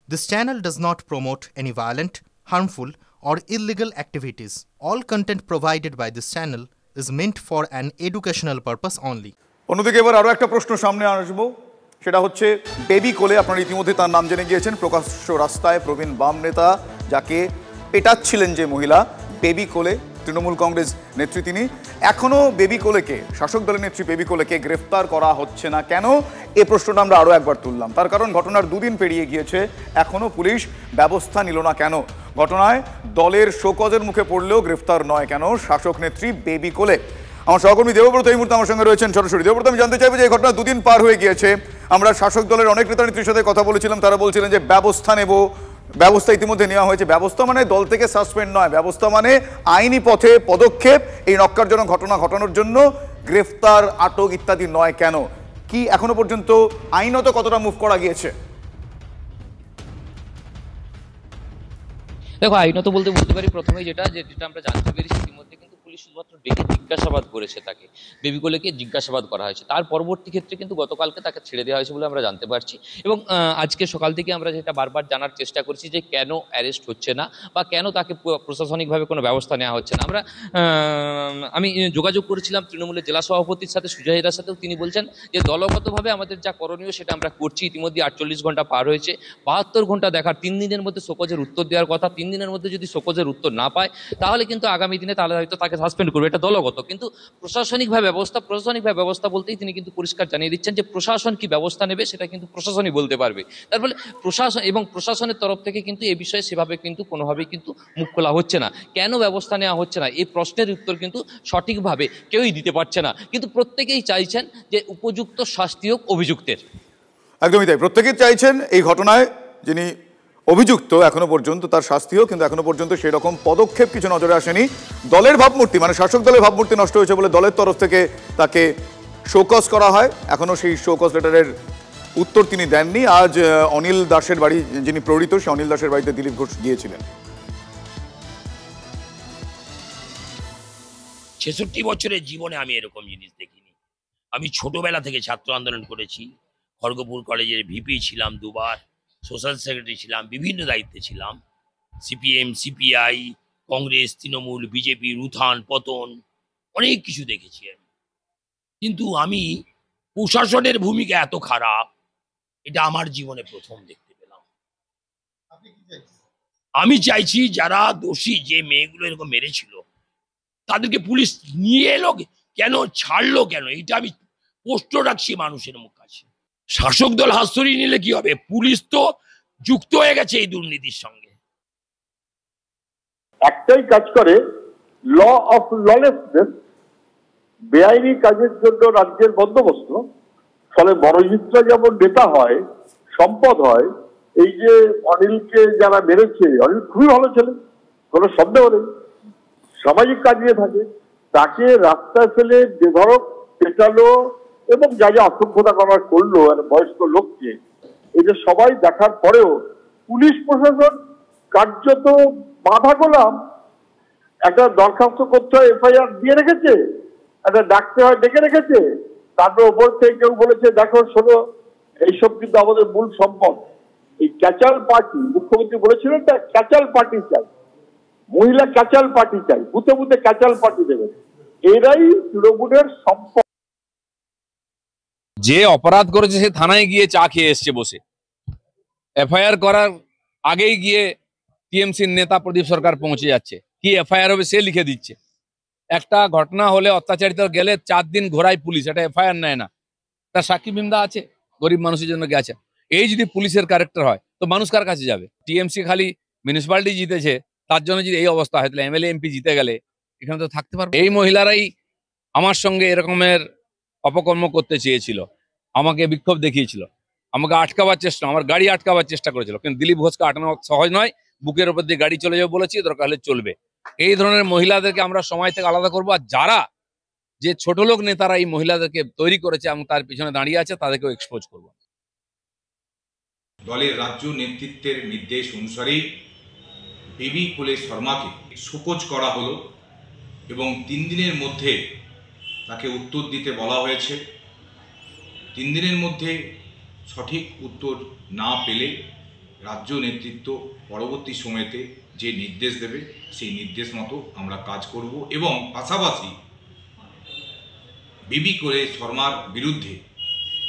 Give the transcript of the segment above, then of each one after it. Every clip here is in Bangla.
This channel does not promote any violent, harmful, or illegal activities. All content provided by this channel is meant for an educational purpose only. অন্যদিকে এবার আরও একটা প্রশ্ন সামনে আসবো, সেটা হচ্ছে বেবি কোলে। আপনারা ইতিমধ্যে তার নাম জেনে গিয়েছেন। প্রকাশ্য রাস্তায় প্রবীণ বাম নেতা যাকে পেটাচ্ছিলেন যে মহিলা, বেবি কোলে তৃণমূল কংগ্রেস নেত্রী তিনি। এখনও বেবি কোলেকে, শাসক দলের নেত্রী বেবি কোলেকে গ্রেফতার করা হচ্ছে না কেন, এ প্রশ্নটা আমরা আরও একবার তুললাম। তার কারণ ঘটনার দুদিন পেরিয়ে গিয়েছে, এখনও পুলিশ ব্যবস্থা নিল না কেন? ঘটনায় দলের শোকজের মুখে পড়লেও গ্রেফতার নয় কেন শাসক নেত্রী বেবি কোলে? আমার সহকর্মী দেবব্রত এই মুহূর্তে আমার সঙ্গে রয়েছেন সরাসরি। দেবব্রত, আমি জানতে চাইবো যে এই ঘটনা দুদিন পার হয়ে গিয়েছে, আমরা শাসক দলের অনেক নেতা নেত্রীর সাথে কথা বলেছিলাম, তারা বলছিলেন যে ব্যবস্থা নেব, ব্যবস্থা ইতিমধ্যে নেওয়া হয়েছে। ব্যবস্থা মানে দল থেকে সাসপেন্ড নয়, ব্যবস্থা মানে আইনি পথে পদক্ষেপ, এই নক্কারজনক ঘটনা ঘটানোর জন্য গ্রেফতার, আটক ইত্যাদি নয় কেন? কি এখনো পর্যন্ত আইনত কতটা মুভ করা গিয়েছে? দেখো, আইনত বলতে পারি প্রথমেই যেটা আমরা জানতে পেরেছি, ইতিমধ্যে কিন্তু পুলিশ শুধুমাত্র ডেকে জিজ্ঞাসাবাদ করেছে, তাকে বেবি কোলেকে জিজ্ঞাসাবাদ করা হয়েছে। তার পরবর্তী ক্ষেত্রে কিন্তু গতকালকে তাকে ছেড়ে দেওয়া হয়েছে বলে আমরা জানতে পারছি। এবং আজকে সকাল থেকে আমরা যেটা বারবার জানার চেষ্টা করছি যে কেন অ্যারেস্ট হচ্ছে না বা কেন তাকে প্রশাসনিকভাবে কোনো ব্যবস্থা নেওয়া হচ্ছে না। আমি যোগাযোগ করেছিলাম তৃণমূলের জেলা সভাপতির সাথে, সুজয়দার সাথেও। তিনি বলছেন যে দলগতভাবে আমাদের যা করণীয় সেটা আমরা করছি। ইতিমধ্যে 48 ঘন্টা পার হয়েছে, 72 ঘন্টা দেখার, 3 দিনের মধ্যে শোকজের উত্তর দেওয়ার কথা। 3 দিনের মধ্যে যদি শোকজের উত্তর না পায় তাহলে কিন্তু আগামী দিনে তাহলে হয়তো তাকে সাসপেন্ড করবে, এটা দলগত। কিন্তু প্রশাসনিকভাবে ব্যবস্থা বলতেই তিনি কিন্তু পরিষ্কার জানিয়ে দিচ্ছেন যে প্রশাসন কি ব্যবস্থা নেবে সেটা কিন্তু প্রশাসনই বলতে পারবে। তার ফলে প্রশাসনের তরফ থেকে কিন্তু এই বিষয়ে সেভাবে কিন্তু কোনোভাবেই কিন্তু মুখ খোলা হচ্ছে না। কেন ব্যবস্থা নেওয়া হচ্ছে না, এই প্রশ্নের উত্তর কিন্তু সঠিকভাবে কেউই দিতে পারছে না। কিন্তু প্রত্যেকেই চাইছেন যে উপযুক্ত শাস্তি হোক অভিযুক্তের। একদমই তাই, প্রত্যেকেই চাইছেন এই ঘটনায় যিনি অভিযুক্ত এখনো পর্যন্ত তার শাস্তি হোক, কিন্তু এখনো পর্যন্ত সেই রকম পদক্ষেপ কিছু নজরে আসেনি। দলের ভাবমূর্তি, মানে শাসক দলের ভাবমূর্তি নষ্ট হয়েছে বলে দলের তরফ থেকে তাকে শোকজ করা হয়, এখনো সেই শোকজ লেটারের উত্তর তিনি দেননি। আজ অনিল দাসের বাড়ি, যিনি প্রহৃত, সেই অনিল দাসের বাড়িতে দিলীপ ঘোষ গিয়েছিলেন। 66 বছরের জীবনে আমি এরকম জিনিস দেখিনি। আমি ছোটবেলা থেকে ছাত্র আন্দোলন করেছি, খড়গপুর কলেজের ভিপি ছিলাম, দুবার সোশ্যাল সেক্রেটারি ছিলাম, বিভিন্ন দায়িত্বে ছিলাম। CPM, CPI, Congress, Trinamool, BJP, উত্থান পতন, অনেক কিছু দেখেছি আমি। কিন্তু আমি প্রশাসনের ভূমিকা এত খারাপ, এটা আমার জীবনে প্রথম দেখতে পেলাম। আমি চাইছি যারা দোষী, যে মেয়েগুলো এরকম মেরেছিল, তাদেরকে পুলিশ নিয়ে এলো কেন, ছাড়লো কেন, এটা আমি প্রশ্ন রাখছি মানুষের মুখ কাছে। শাসক দল হাত সরিয়ে নিলে কি হবে? পুলিশ তো যুক্ত হয়ে গেছে এই দুর্নীতির সঙ্গে। একটাই কাজ করে, ল অফ ললেসনেস, বেআইনি কাজের জন্য রাজ্যের বন্দোবস্ত। ফলে বড়জিৎরা যেমন নেতা হয়, সম্পদ হয়, এই যে অনিলকে যারা মেরেছে, অনিল খুবই ভালো ছেলে, কোনো সন্দেহ নেই, সামাজিক কাজ নিয়ে থাকে, তাকে রাস্তায় ফেলে বেধড়ক পেটালো এবং যা যা অসভ্যতা করার করলো আর বয়স্ক লোককে, এটা সবাই দেখার পরেও পুলিশ প্রশাসন কার্যত বাধা গোলাম। একটা দরখাস্ত করতে হয়, এফআইআর দিয়ে রেখেছে, একটা ডাকতে হয় ডেকে রেখেছে, তারপর ওপর থেকে কেউ বলেছে দেখো শোনো, এইসব কিন্তু আমাদের মূল সম্পদ। এই ক্যাচাল পার্টি, মুখ্যমন্ত্রী বলেছিলেন না, ক্যাচাল পার্টি চাই, মহিলা ক্যাচাল পার্টি চাই, বুথে বুথে ক্যাচাল পার্টি দেবে, এরাই তৃণমূলের সম্পদ। যে অপরাধ করেছে সে থানায় গিয়ে চা খেয়ে এসছে বসে, এফআইআর করার আগেই গিয়ে টিএমসির নেতা প্রদীপ সরকার পৌঁছে যাচ্ছে, কি এফআইআর হবে সে লিখে দিচ্ছে। একটা ঘটনা হলে, অত্যাচারিত গেলে 4 দিন ঘোরায় পুলিশ, এটা এফআইআর নেয় না। তার সাক্ষী বিন্দা আছে, গরিব মানুষের জন্য গেছে। এই যদি পুলিশের ক্যারেক্টার হয় তো মানুষ কার কাছে যাবে? টিএমসি খালি মিউনিসিপ্যালিটি জিতেছে, তার জন্য যদি এই অবস্থা হয়, তাহলে এমএলএ এমপি জিতে গেলে এখানে তো থাকতে পারবে। এই মহিলারাই আমার সঙ্গে এরকমের অপকর্ম করতে চেয়েছিল, আমাকে বিক্ষোভ দেখিয়েছিল, আমাকে আটকাবার চেষ্টা, আমার গাড়ি আটকাবার চেষ্টা করেছিল, কিন্তু দিলীপ ঘোষকে আটকানো সহজ নয়। বুকের উপর দিয়ে গাড়ি চলে যাবে বলেছি, দরকার হলে চলবে। এই ধরনের মহিলাদেরকে আমরা সময় থেকে আলাদা করবো। আর যারা যে ছোট লোক নেতারা এই মহিলাদেরকে তৈরি করেছে এবং তার পিছনে দাঁড়িয়ে আছে, তাদেরকেও এক্সপোজ করবো। দলের রাজ্য নেতৃত্বের নির্দেশ অনুসারেই বেবি কোলে শর্মাকে শোকজ করা হলো এবং 3 দিনের মধ্যে তাকে উত্তর দিতে বলা হয়েছে। 3 দিনের মধ্যে সঠিক উত্তর না পেলে রাজ্য নেতৃত্ব পরবর্তী সময়তে যে নির্দেশ দেবে সেই নির্দেশ মতো আমরা কাজ করব এবং পাশাপাশি বিবি কোলে শর্মার বিরুদ্ধে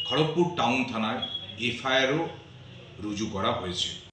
খড়গপুর টাউন থানায় এফআইআরও রুজু করা হয়েছে।